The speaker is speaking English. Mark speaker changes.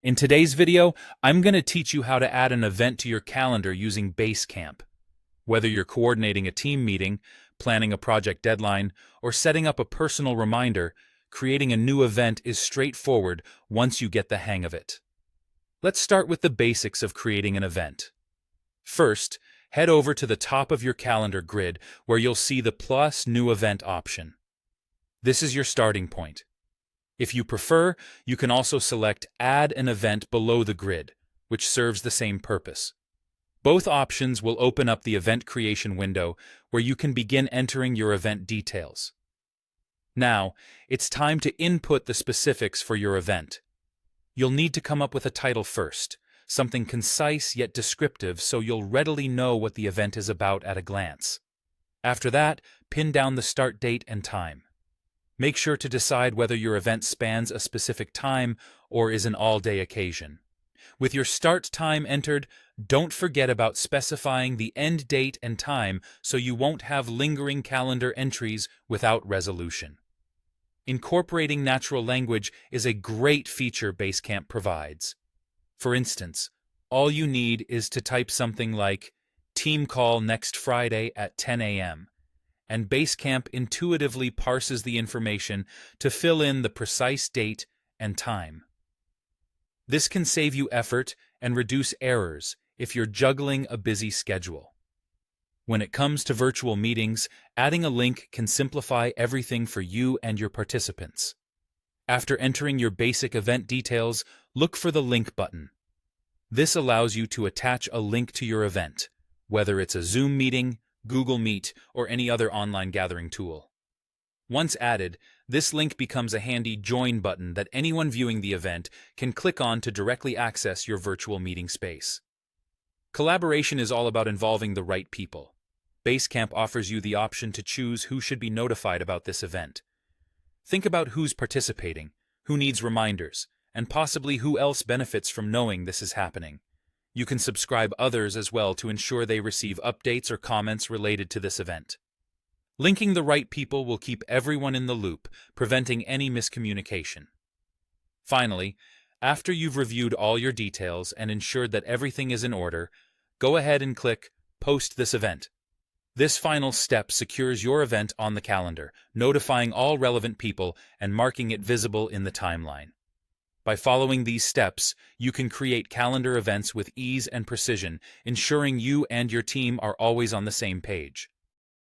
Speaker 1: In today's video, I'm going to teach you how to add an event to your calendar using Basecamp. Whether you're coordinating a team meeting, planning a project deadline, or setting up a personal reminder, creating a new event is straightforward once you get the hang of it. Let's start with the basics of creating an event. First, head over to the top of your calendar grid where you'll see the plus new event option. This is your starting point. If you prefer, you can also select Add an event below the grid, which serves the same purpose. Both options will open up the event creation window where you can begin entering your event details. Now, it's time to input the specifics for your event. You'll need to come up with a title first, something concise yet descriptive so you'll readily know what the event is about at a glance. After that, pin down the start date and time. Make sure to decide whether your event spans a specific time or is an all-day occasion. With your start time entered, don't forget about specifying the end date and time so you won't have lingering calendar entries without resolution. Incorporating natural language is a great feature Basecamp provides. For instance, all you need is to type something like "Team call next Friday at 10 a.m." and Basecamp intuitively parses the information to fill in the precise date and time. This can save you effort and reduce errors if you're juggling a busy schedule. When it comes to virtual meetings, adding a link can simplify everything for you and your participants. After entering your basic event details, look for the link button. This allows you to attach a link to your event, whether it's a Zoom meeting, Google Meet, or any other online gathering tool. Once added, this link becomes a handy join button that anyone viewing the event can click on to directly access your virtual meeting space. Collaboration is all about involving the right people. Basecamp offers you the option to choose who should be notified about this event. Think about who's participating, who needs reminders, and possibly who else benefits from knowing this is happening. You can subscribe others as well to ensure they receive updates or comments related to this event. Linking the right people will keep everyone in the loop, preventing any miscommunication. Finally, after you've reviewed all your details and ensured that everything is in order, go ahead and click Post this event. This final step secures your event on the calendar, notifying all relevant people and marking it visible in the timeline. By following these steps, you can create calendar events with ease and precision, ensuring you and your team are always on the same page.